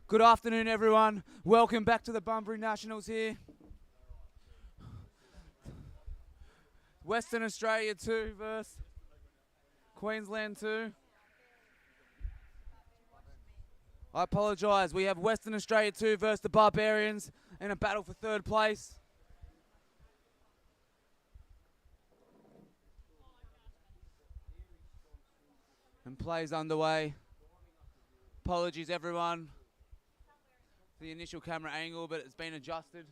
Good afternoon, everyone. Welcome back to the Bunbury Nationals here. Western Australia 2 versus Queensland 2. I apologise. We have Western Australia 2 versus the Barbarians in a battle for third place. And plays underway. Apologies, everyone, for the initial camera angle, but it's been adjusted.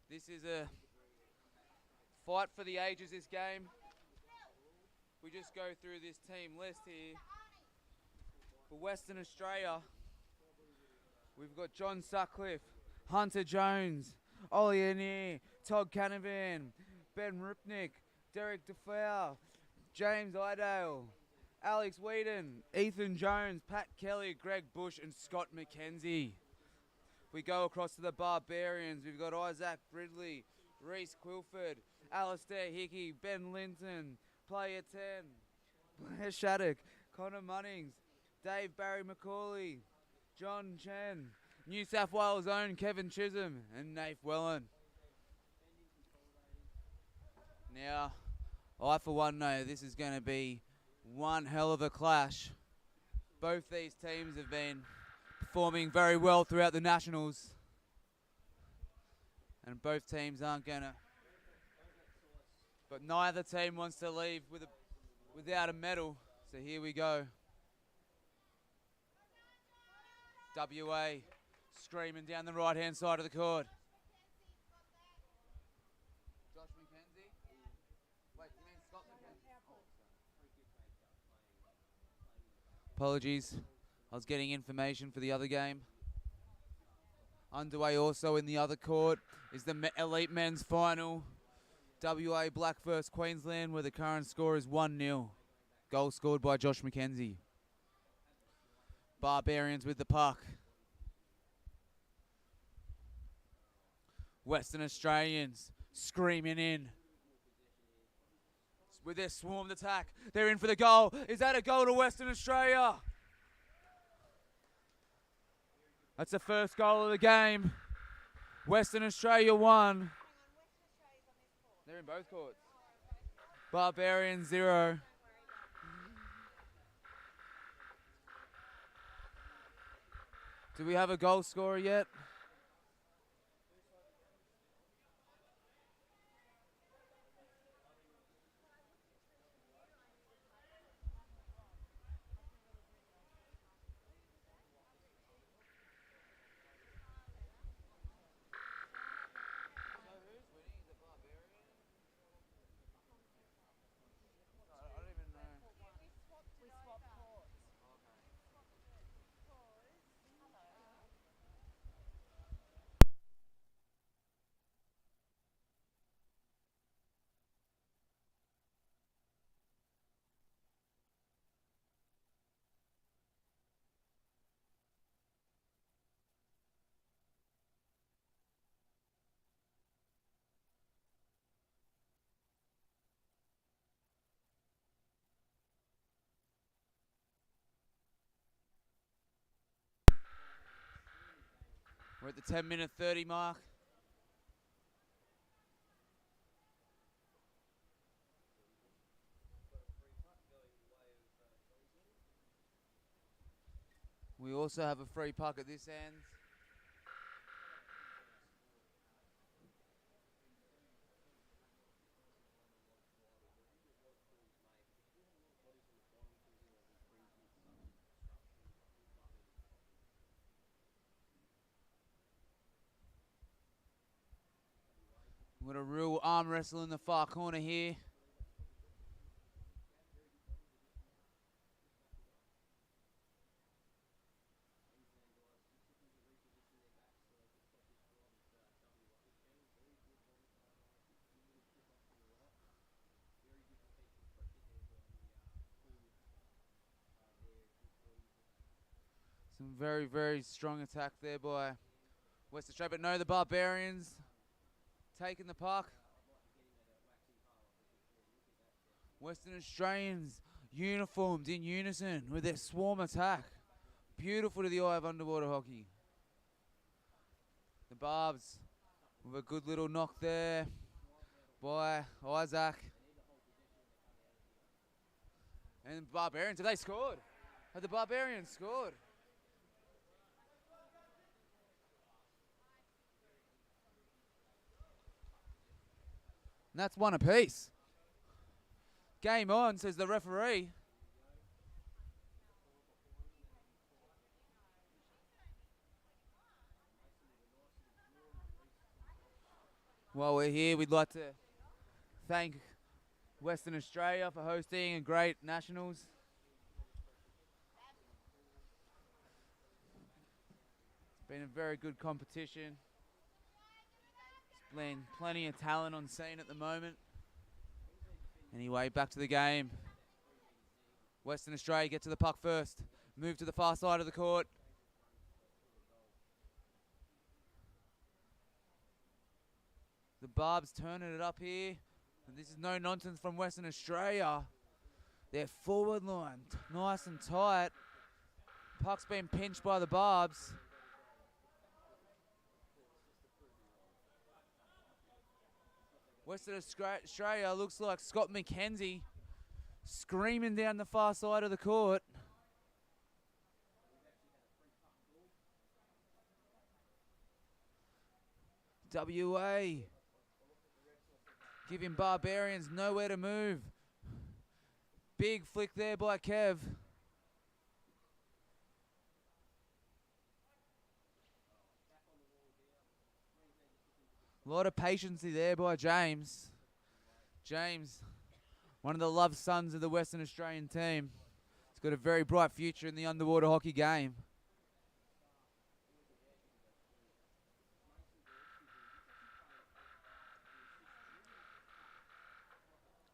This is a fight for the ages, this game. We just go through this team list here. For Western Australia, we've got John Sutcliffe, Hunter Jones, Ollie Anir, Todd Canavan, Ben Rupnik, Derek DeFow, James Idale, Alex Whedon, Ethan Jones, Pat Kelly, Greg Bush, and Scott McKenzie. We go across to the Barbarians. We've got Isaac Ridley, Reese Quilford, Alistair Hickey, Ben Linton, Player 10, Blair Shattuck, Connor Munnings, Dave Barry McCauley, John Chen, New South Wales' own Kevin Chisholm, and Nath Wellen. Now, I for one know this is going to be one hell of a clash. Both these teams have been performing very well throughout the Nationals. And both teams aren't going to... But neither team wants to leave without a medal. So here we go. WA screaming down the right-hand side of the court. Josh McKenzie? Wait, you mean Scott McKenzie? Apologies. I was getting information for the other game. Underway also in the other court is the Elite Men's Final. WA Black vs Queensland, where the current score is 1-0. Goal scored by Josh McKenzie. Barbarians with the puck. Western Australians screaming in. With their swarmed attack, they're in for the goal. Is that a goal to Western Australia? That's the first goal of the game. Western Australia 1. They're in both courts. Barbarians 0. Do we have a goal scorer yet? We're at the 10-minute 30 mark. We also have a free puck at this end. We've got a real arm wrestle in the far corner here. Some very, very strong attack there by West Australia. But no, the Barbarians taking the puck. Western Australians uniformed in unison with their swarm attack. Beautiful to the eye of underwater hockey. The Barbs with a good little knock there by Isaac. And the Barbarians, have they scored? Have the Barbarians scored? And that's one apiece. Game on, says the referee. While we're here, we'd like to thank Western Australia for hosting a great Nationals. It's been a very good competition. There's been plenty of talent on scene at the moment. Anyway, back to the game. Western Australia get to the puck first. Move to the far side of the court. The Barbs turning it up here. And this is no nonsense from Western Australia. Their forward line, nice and tight. Puck's been pinched by the Barbs. Western Australia looks like Scott McKenzie screaming down the far side of the court. WA giving Barbarians nowhere to move. Big flick there by Kev. A lot of patience there by James. James, one of the loved sons of the Western Australian team. He's got a very bright future in the underwater hockey game.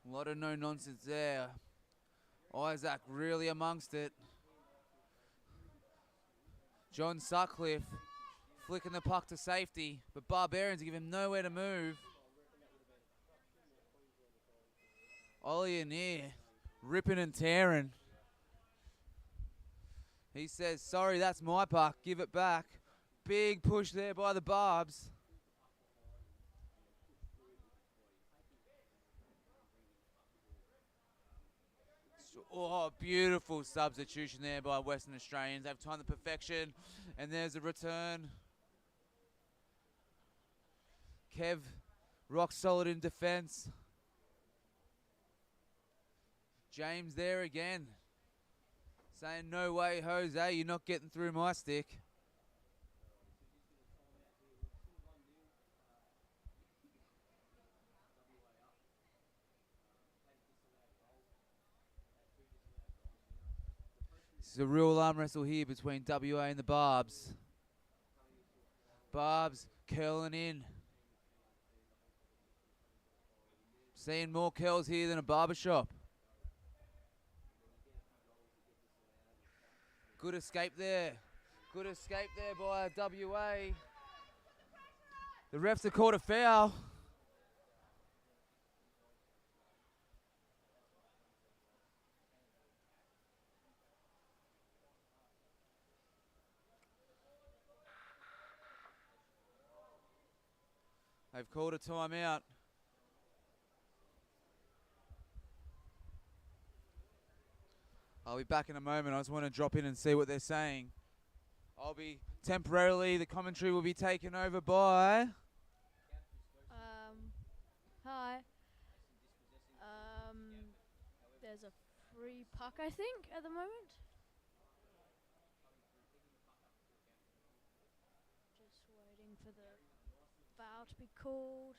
A lot of no nonsense there. Isaac really amongst it. John Sutcliffe flicking the puck to safety, but Barbarians give him nowhere to move. Ollie Anir ripping and tearing. He says, sorry, that's my puck, give it back. Big push there by the Barbs. Oh, beautiful substitution there by Western Australians. They've timed the perfection, and there's a return. Kev, rock solid in defense. James there again, saying, no way, Jose, you're not getting through my stick. This is a real arm wrestle here between WA and the Barbs. Barbs curling in. Seeing more curls here than a barbershop. Good escape there. Good escape there by WA. The refs have called a foul. They've called a timeout. I'll be back in a moment. I just want to drop in and see what they're saying. I'll be temporarily, the commentary will be taken over by... Hi. There's a free puck, I think, at the moment. Just waiting for the foul to be called.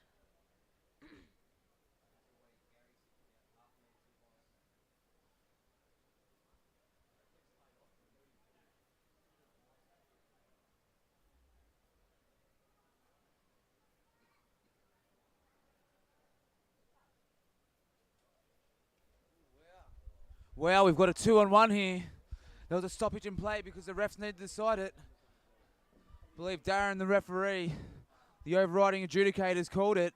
Well, we've got a 2-on-1 here. There was a stoppage in play because the refs need to decide it. I believe Darren, the referee, the overriding adjudicators, called it.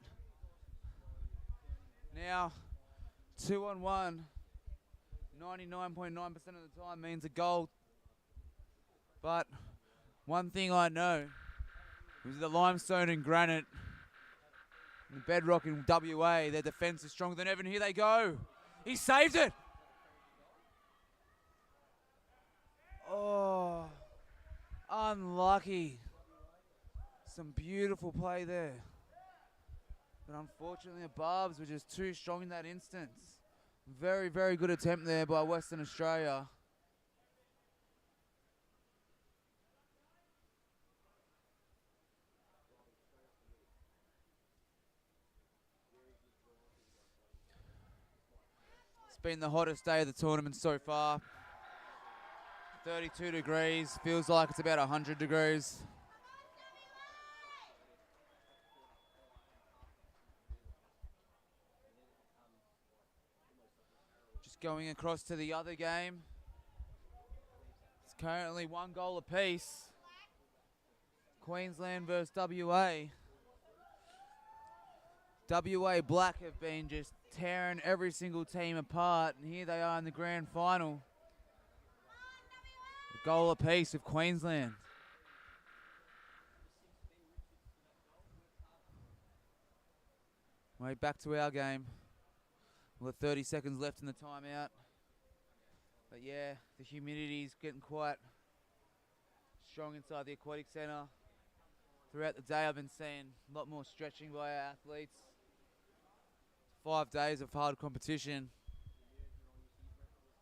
Now, 2-on-1. 99.9% of the time means a goal. But one thing I know is the limestone and granite, the bedrock in WA, their defence is stronger than ever. And here they go. He saved it. Oh, unlucky. Some beautiful play there. But unfortunately, the Barbs were just too strong in that instance. Very, very good attempt there by Western Australia. It's been the hottest day of the tournament so far. 32 degrees, feels like it's about 100 degrees. Just going across to the other game. It's currently 1 goal apiece. Queensland versus WA. WA Black have been just tearing every single team apart, and here they are in the grand final. A goal apiece of Queensland. Way back to our game. We've got 30 seconds left in the timeout. But yeah, the humidity's getting quite strong inside the Aquatic Centre. Throughout the day I've been seeing a lot more stretching by our athletes. 5 days of hard competition.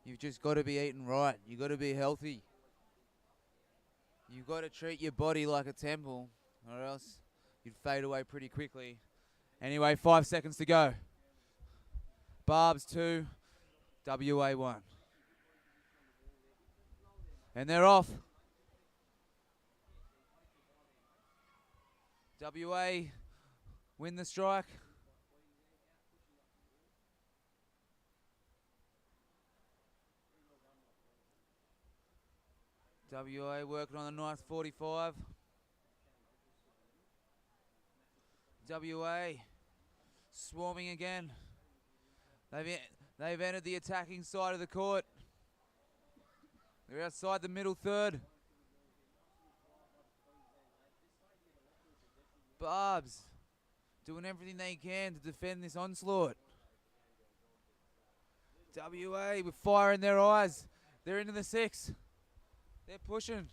You've just got to be eating right. You've got to be healthy. You've got to treat your body like a temple, or else you'd fade away pretty quickly. Anyway, 5 seconds to go. Barbs 2, WA 1. And they're off. WA win the strike. WA working on the nice 45. WA swarming again. They've entered the attacking side of the court. They're outside the middle third. Barbs doing everything they can to defend this onslaught. WA with fire in their eyes. They're into the 6. They're pushing.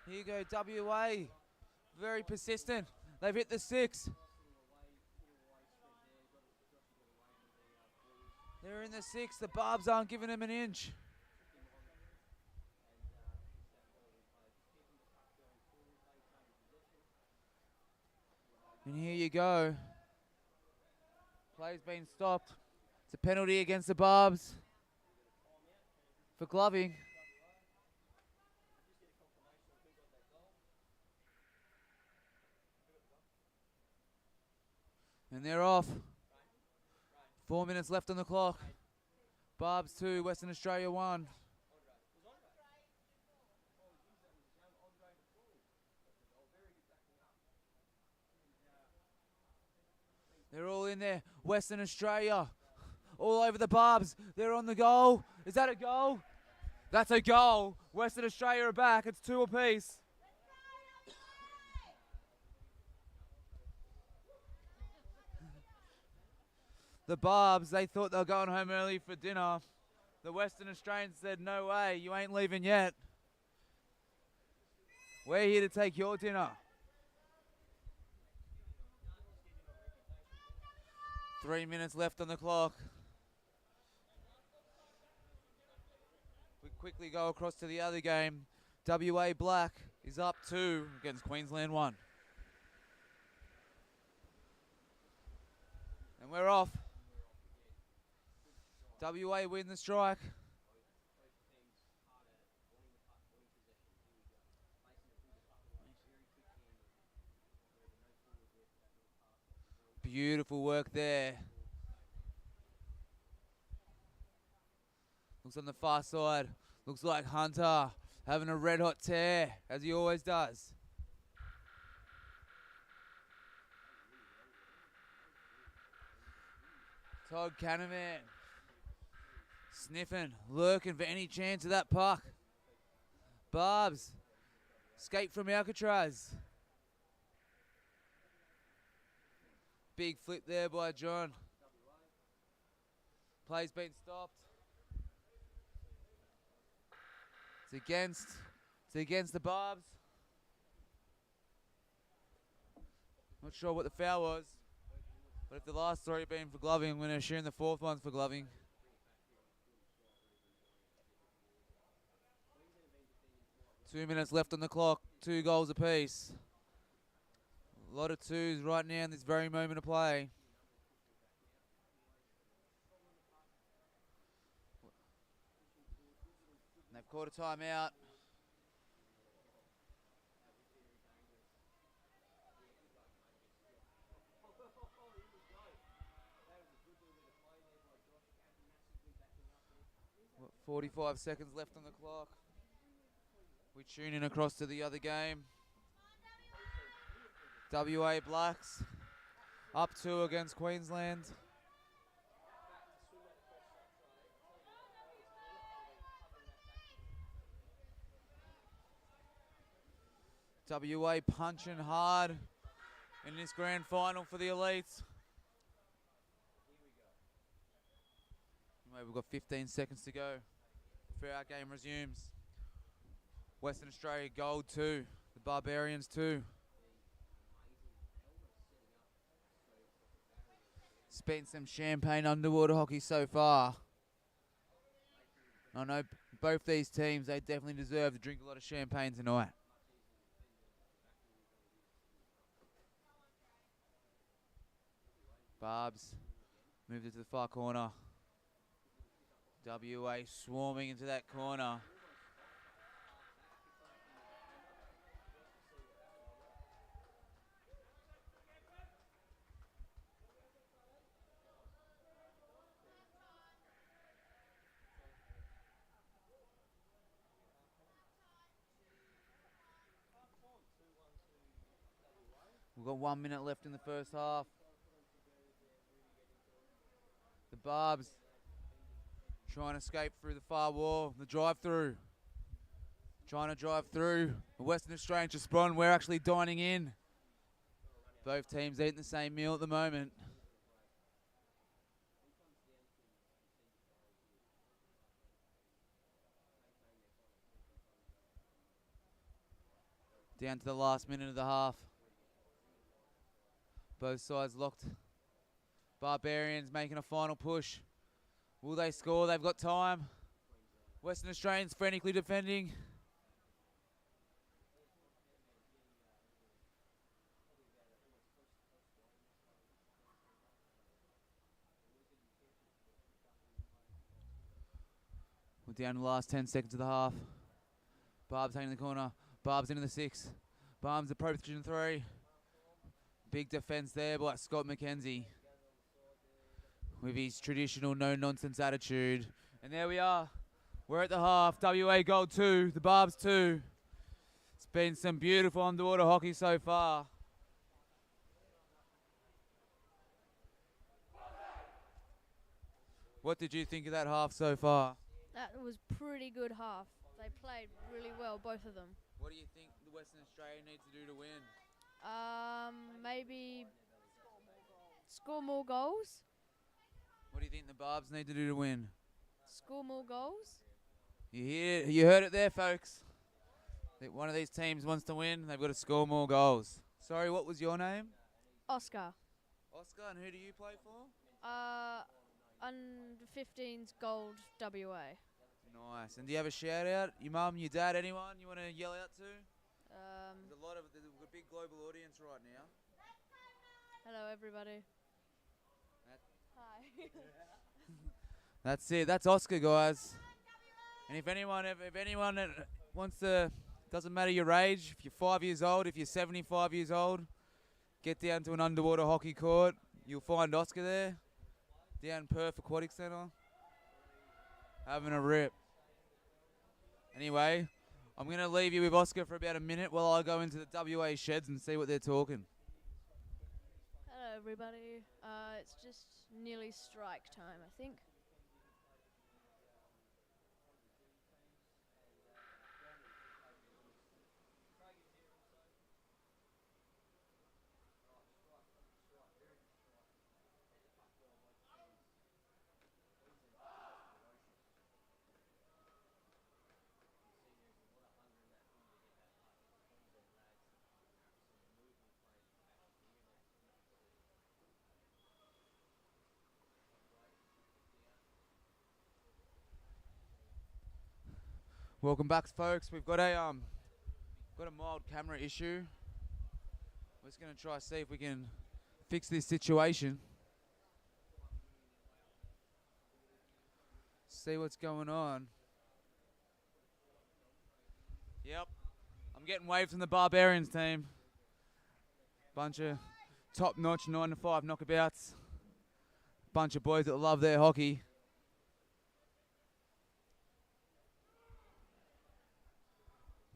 Here you go, WA. Very persistent. They've hit the 6. They're in the 6. The Barbs aren't giving them an inch. And here you go. Play's been stopped. It's a penalty against the Barbs for gloving. And they're off. 4 minutes left on the clock. Barbs 2, Western Australia 1. They're all in there. Western Australia all over the Barbs. They're on the goal. Is that a goal? That's a goal. Western Australia are back. It's 2 apiece. The Barbs, they thought they were going home early for dinner. The Western Australians said, no way, you ain't leaving yet. We're here to take your dinner. 3 minutes left on the clock. We quickly go across to the other game. WA Black is up 2 against Queensland 1. And we're off. WA win the strike. Beautiful work there. Looks on the far side. Looks like Hunter having a red hot tear, as he always does. Todd Canavan. Sniffing, lurking for any chance of that puck. Barbs. Escape from Alcatraz. Big flip there by John. Play's been stopped. It's against the Barbs. Not sure what the foul was, but if the last three have been for gloving, I'm going to assume the fourth one's for gloving. Two minutes left on the clock, 2 goals apiece. A lot of twos right now in this very moment of play. And they've called a timeout. What, 45 seconds left on the clock. We tune in across to the other game. WA Blacks up 2 against Queensland. WA punching hard in this grand final for the elites. Anyway, we've got 15 seconds to go before our game resumes. Western Australia gold 2, the Barbarians 2. Spent some champagne underwater hockey so far. I know both these teams, they definitely deserve to drink a lot of champagne tonight. Barbs moved it to the far corner. WA swarming into that corner. We've got 1 minute left in the first half. The Barbs trying to escape through the far wall, the drive-through. Trying to drive through. The Western Australians respond, we're actually dining in. Both teams eating the same meal at the moment. Down to the last minute of the half. Both sides locked. Barbarians making a final push. Will they score? They've got time. Western Australians frantically defending. We're down to the last 10 seconds of the half. Barb's taking the corner. Barb's into the 6. Barb's approaching 3. Big defense there by Scott McKenzie with his traditional no-nonsense attitude. And there we are. We're at the half. WA gold 2, the Barbs 2. It's been some beautiful underwater hockey so far. What did you think of that half so far? That was pretty good half. They played really well, both of them. What do you think the Western Australia needs to do to win? Maybe score more goals. What do you think the Barbs need to do to win? Score more goals. You heard it there, folks. If one of these teams wants to win, they've got to score more goals. Sorry, what was your name? Oscar. Oscar, and who do you play for? Under 15's gold WA. Nice. And do you have a shout out? Your mum, your dad, anyone you want to yell out to? There's a big global audience right now. Hello, everybody. Hi. That's it. That's Oscar, guys. And if anyone wants to, doesn't matter your age, if you're 5 years old, if you're 75 years old, get down to an underwater hockey court. You'll find Oscar there, down Perth Aquatic Centre, having a rip. Anyway, I'm going to leave you with Oscar for about a minute while I go into the WA sheds and see what they're talking. Hello, everybody. It's just nearly strike time, I think. Welcome back, folks. We've got a mild camera issue. We're just gonna try to see if we can fix this situation. See what's going on. Yep, I'm getting waved from the Barbarians team. Bunch of top-notch 9-to-5 knockabouts. Bunch of boys that love their hockey.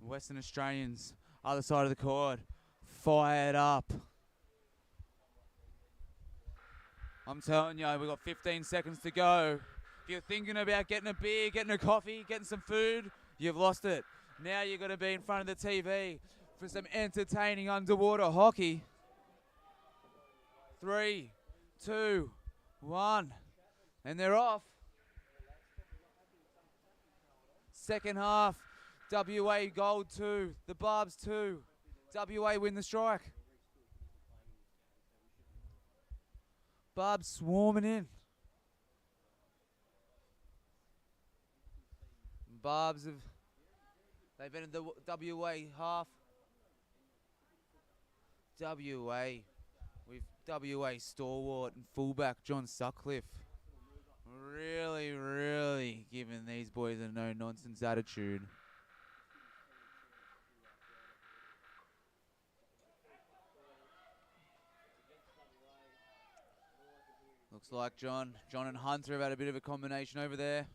Western Australians, other side of the court, fired up. I'm telling you, we've got 15 seconds to go. If you're thinking about getting a beer, getting a coffee, getting some food, you've lost it. Now you've got to be in front of the TV for some entertaining underwater hockey. 3, 2, 1, and they're off. Second half. WA gold 2, the Barbs 2. WA win the strike. Barbs swarming in. Barbs they've been in the WA half. WA with WA stalwart and fullback John Sutcliffe. Really giving these boys a no-nonsense attitude. Looks like John and Hunter have had a bit of a combination over there.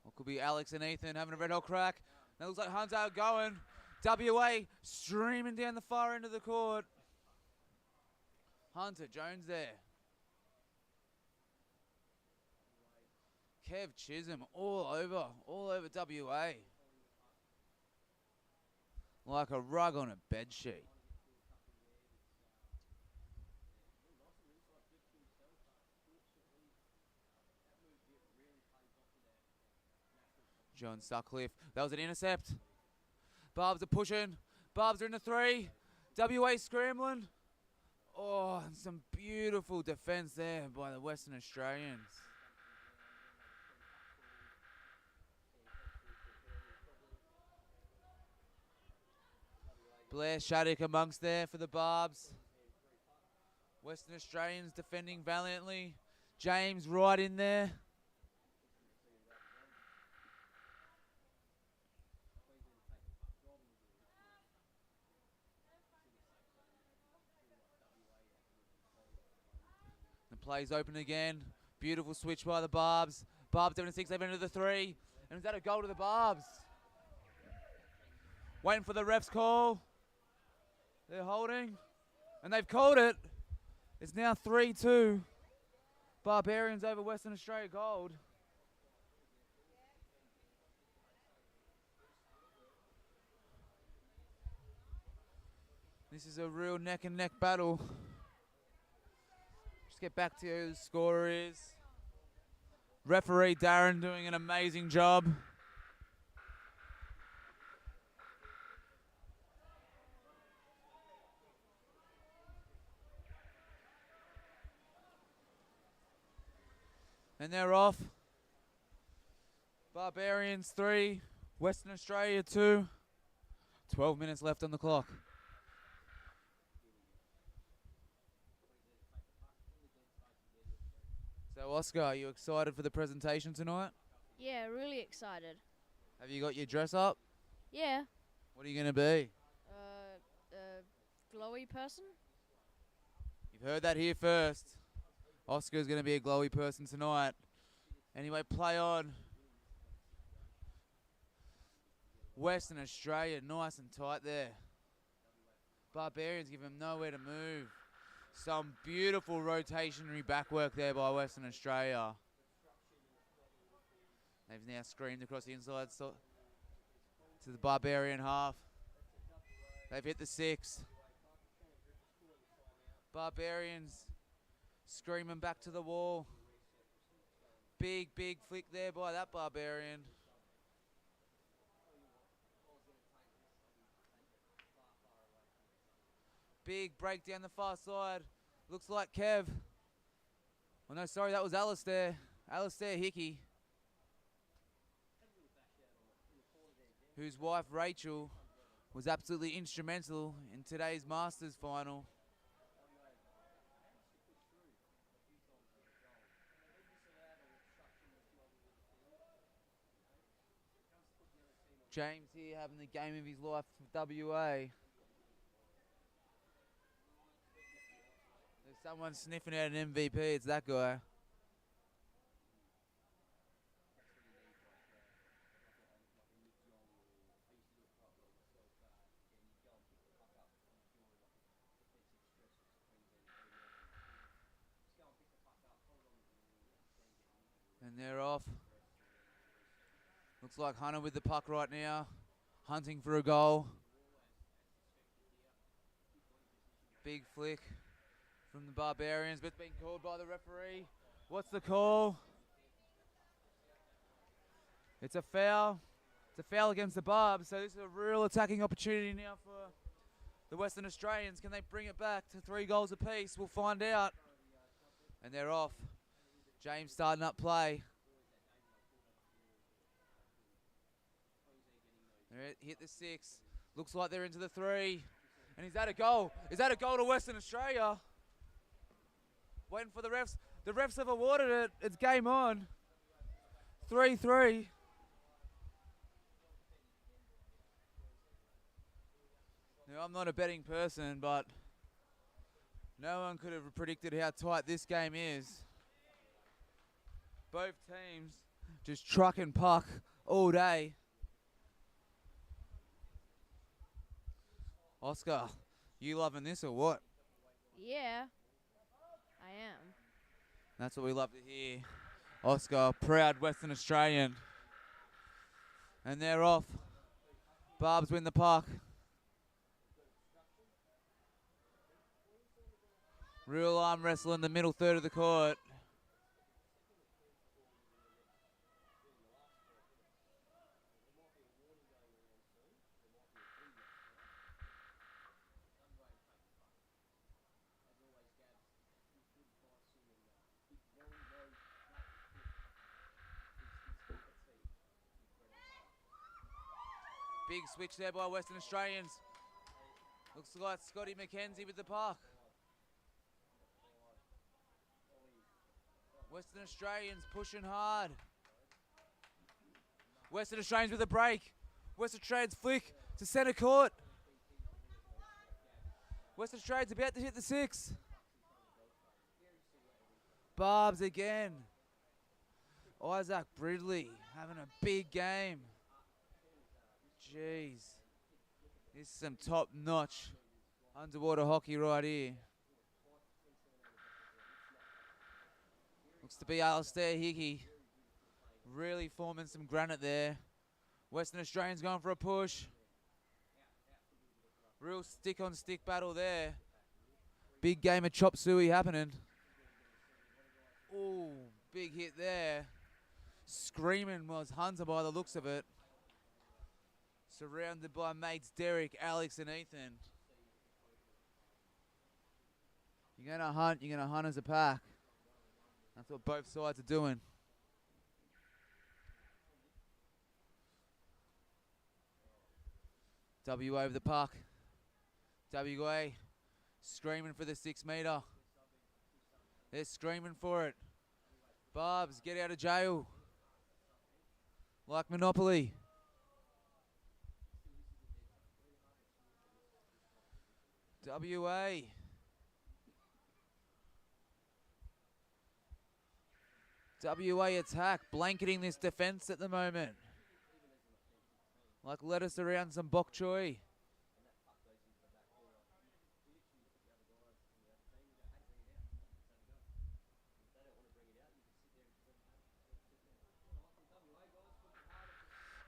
Or could be Alex and Ethan having a red hot crack. That looks like Hunter going. WA streaming down the far end of the court. Hunter Jones there. Kev Chisholm all over WA. Like a rug on a bed sheet. John Sutcliffe. That was an intercept. Barbs are pushing. Barbs are in the 3. WA scrambling. Oh, and some beautiful defense there by the Western Australians. Blair Shattuck amongst there for the Barbs. Western Australians defending valiantly. James right in there. The play's open again. Beautiful switch by the Barbs. Barbs 76, they've entered the 3. And is that a goal to the Barbs? Waiting for the ref's call. They're holding. And they've called it. It's now 3-2. Barbarians over Western Australia Gold. This is a real neck and neck battle. Just get back to who the scorer is. Referee Darren doing an amazing job. And they're off. Barbarians 3, Western Australia 2. 12 minutes left on the clock. So Oscar, are you excited for the presentation tonight? Yeah, really excited. Have you got your dress up? Yeah. What are you going to be? Glowy person? You've heard that here first. Oscar's going to be a glowy person tonight. Anyway, play on. Western Australia, nice and tight there. Barbarians give him nowhere to move. Some beautiful rotationary back work there by Western Australia. They've now screamed across the inside to the Barbarian half. They've hit the 6. Barbarians screaming back to the wall. Big flick there by that Barbarian. Big break down the far side. Looks like Kev. Oh no, sorry, that was Alistair. Alistair Hickey. Whose wife Rachel was absolutely instrumental in today's Masters final. James here having the game of his life for WA. There's someone sniffing out an MVP, it's that guy. And they're off. Looks like Hunter with the puck right now, hunting for a goal. Big flick from the Barbarians, but it's been called by the referee. What's the call? It's a foul. It's a foul against the Barbs, so this is a real attacking opportunity now for the Western Australians. Can they bring it back to 3 goals apiece? We'll find out. And they're off. James starting up play. They hit the 6. Looks like they're into the 3. And is that a goal? Is that a goal to Western Australia? Waiting for the refs. The refs have awarded it. It's game on. 3-3. Now, I'm not a betting person, but no one could have predicted how tight this game is. Both teams just trucking puck all day. Oscar, you loving this or what? Yeah, I am. That's what we love to hear. Oscar, proud Western Australian. And they're off. Barbs win the puck. Real arm wrestle in the middle third of the court. Big switch there by Western Australians. Looks like Scotty McKenzie with the puck. Western Australians pushing hard. Western Australians with a break. Western Australians flick to centre court. Western Australians about to hit the 6. Barbs again. Isaac Bridley having a big game. Jeez. This is some top-notch underwater hockey right here. Looks to be Alistair Hickey. Really forming some granite there. Western Australians going for a push. Real stick-on-stick battle there. Big game of chop suey happening. Ooh, big hit there. Screaming was Hunter by the looks of it. Surrounded by mates Derek, Alex, and Ethan. You're going to hunt as a pack. That's what both sides are doing. WA with the puck. WA screaming for the 6 metre. They're screaming for it. Barbs, get out of jail. Like Monopoly. WA. WA attack, blanketing this defence at the moment. Like lettuce around some bok choy.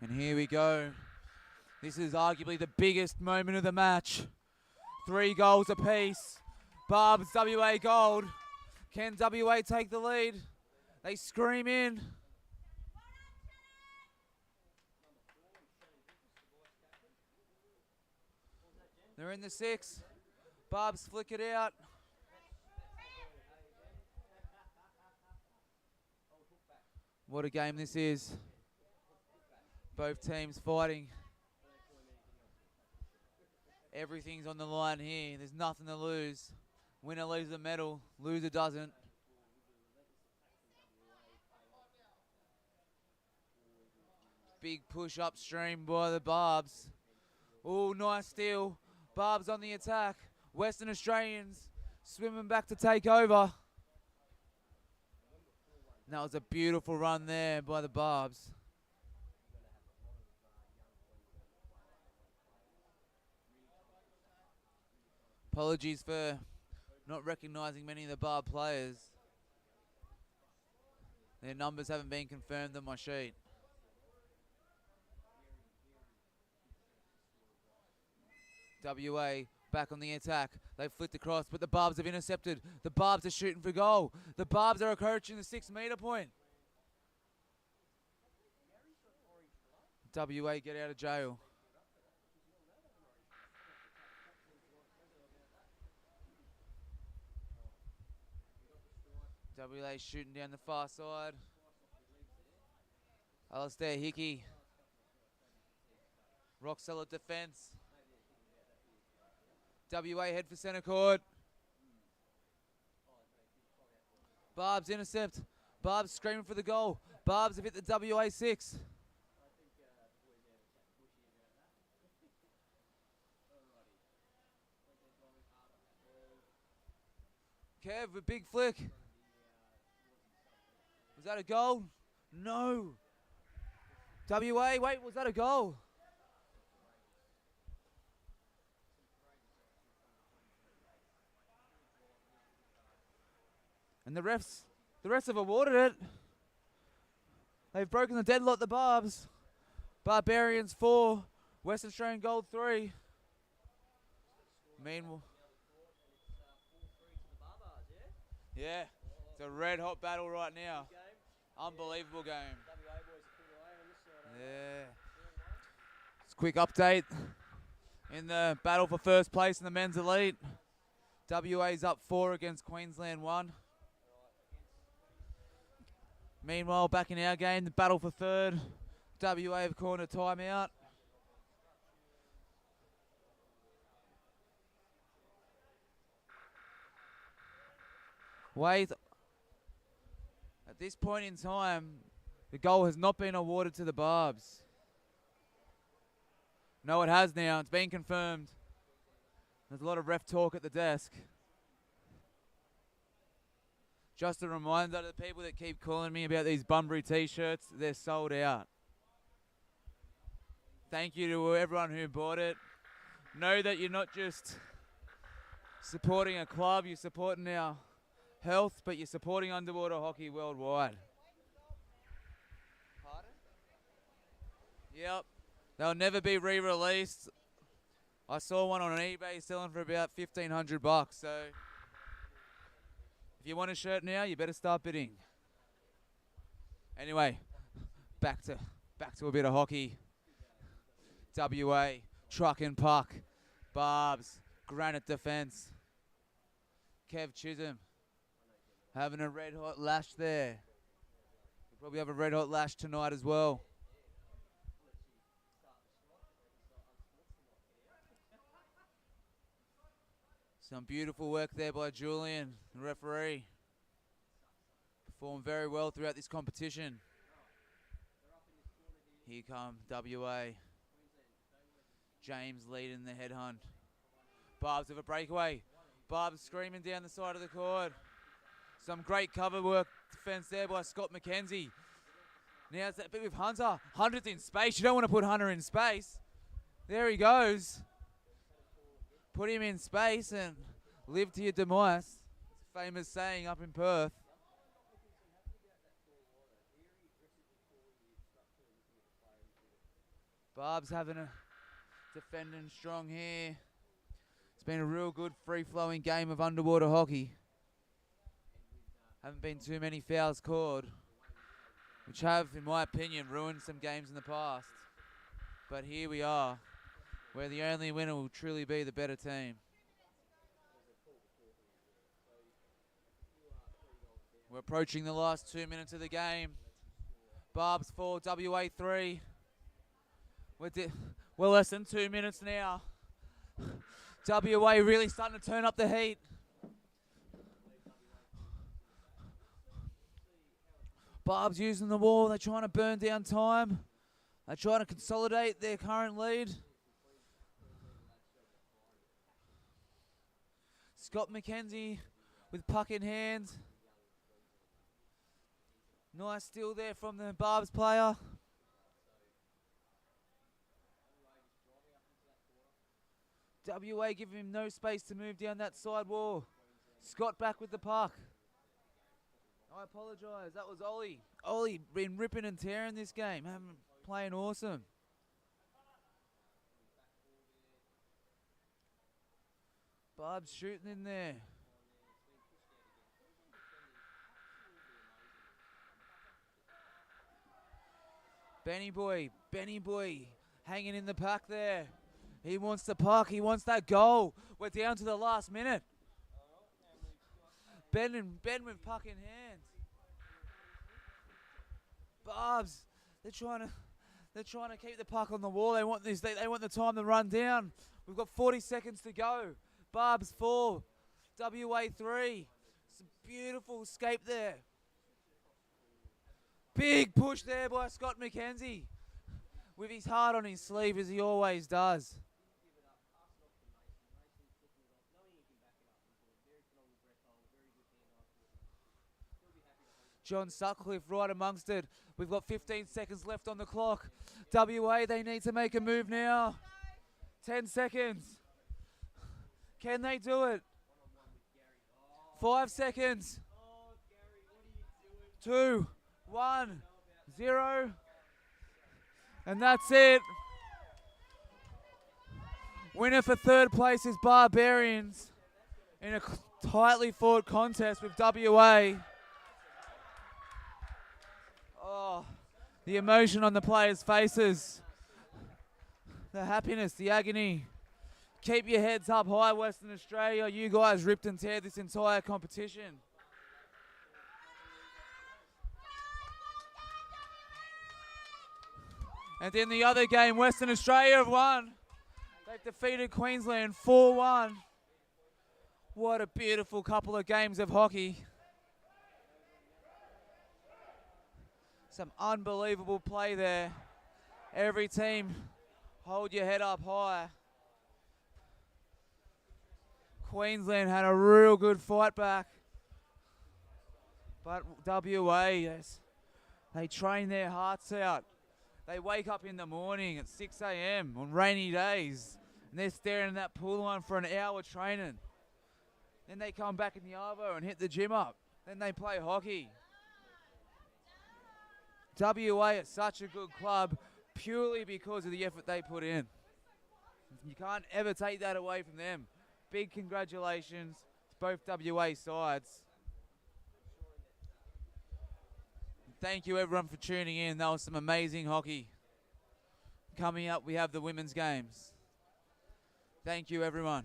And here we go. This is arguably the biggest moment of the match. 3 goals apiece. Barb's WA gold. Can WA take the lead? They scream in. They're in the 6. Barb's flick it out. What a game this is. Both teams fighting. Everything's on the line here. There's nothing to lose. Winner leaves the medal. Loser doesn't. Big push upstream by the Barbs. Oh, nice steal. Barbs on the attack. Western Australians swimming back to take over. And that was a beautiful run there by the Barbs. Apologies for not recognising many of the Barb players. Their numbers haven't been confirmed on my sheet. WA back on the attack. They've flicked across, but the Barbs have intercepted. The Barbs are shooting for goal. The Barbs are approaching the 6-metre point. WA get out of jail. WA shooting down the far side. Alistair Hickey. Rock solid defence. WA head for centre court. Barbs intercept. Barbs screaming for the goal. Barbs have hit the WA 6. Kev, a big flick. Was that a goal? No. WA, wait, was that a goal? And the refs have awarded it. They've broken the deadlock, the Barbs. Barbarians 4, Western Australian Gold 3. Meanwhile, yeah, it's a red hot battle right now. Unbelievable game. Yeah. Just a quick update in the battle for first place in the men's elite. WA's up 4 against Queensland 1. Meanwhile, back in our game, the battle for third. WA have called a timeout. Wait. At this point in time, the goal has not been awarded to the Barbs. No, it has now. It's been confirmed. There's a lot of ref talk at the desk. Just a reminder to the people that keep calling me about these Bunbury t-shirts, they're sold out. Thank you to everyone who bought it. Know that you're not just supporting a club, you're supporting our health, but you're supporting underwater hockey worldwide. Pardon? Yep. They'll never be re-released. I saw one on eBay selling for about $1,500, so if you want a shirt now, you better start bidding. Anyway, back to a bit of hockey. WA, truck and puck. Barbs, granite defence. Kev Chisholm having a red hot lash there. We'll probably have a red hot lash tonight as well. Some beautiful work there by Julian, the referee. Performed very well throughout this competition. Here come WA. James leading the headhunt. Barbs have a breakaway. Barbs screaming down the side of the court. Some great cover work defense there by Scott McKenzie. Now it's that bit with Hunter. Hunter's in space. You don't want to put Hunter in space. There he goes. Put him in space and live to your demise. It's a famous saying up in Perth. Barb's having a defending strong here. It's been a real good free-flowing game of underwater hockey. Haven't been too many fouls called, which have, in my opinion, ruined some games in the past. But here we are, where the only winner will truly be the better team. We're approaching the last 2 minutes of the game. Barb's 4, WA 3. We're less than 2 minutes now. WA really starting to turn up the heat. Barb's using the wall. They're trying to burn down time. They're trying to consolidate their current lead. Scott McKenzie with puck in hand. Nice steal there from the Barb's player. WA giving him no space to move down that side wall. Scott back with the puck. I apologise. That was Ollie. Ollie been ripping and tearing this game. Playing awesome. Barb's shooting in there. Benny Boy hanging in the pack there. He wants the puck. He wants that goal. We're down to the last minute. Ben with puck in hand. Barb's, they're trying to keep the puck on the wall. They want this. They want the time to run down. We've got 40 seconds to go. Barb's 4, WA 3. It's a beautiful escape there. Big push there by Scott McKenzie, with his heart on his sleeve as he always does. John Sutcliffe right amongst it. We've got 15 seconds left on the clock. WA, they need to make a move now. 10 seconds. Can they do it? 5 seconds. 2, 1, 0. And that's it. Winner for third place is Barbarians in a tightly fought contest with WA. Oh, the emotion on the players' faces. The happiness, the agony. Keep your heads up high, Western Australia. You guys ripped and teared this entire competition. And in the other game, Western Australia have won. They've defeated Queensland 4-1. What a beautiful couple of games of hockey. Some unbelievable play there. Every team, hold your head up high. Queensland had a real good fight back. But WA, yes, they train their hearts out. They wake up in the morning at 6 a.m. on rainy days, and they're staring at that pool line for an hour training. Then they come back in the arvo and hit the gym up. Then they play hockey. WA is such a good club purely because of the effort they put in. You can't ever take that away from them. Big congratulations to both WA sides. Thank you everyone for tuning in. That was some amazing hockey. Coming up, we have the women's games. Thank you everyone.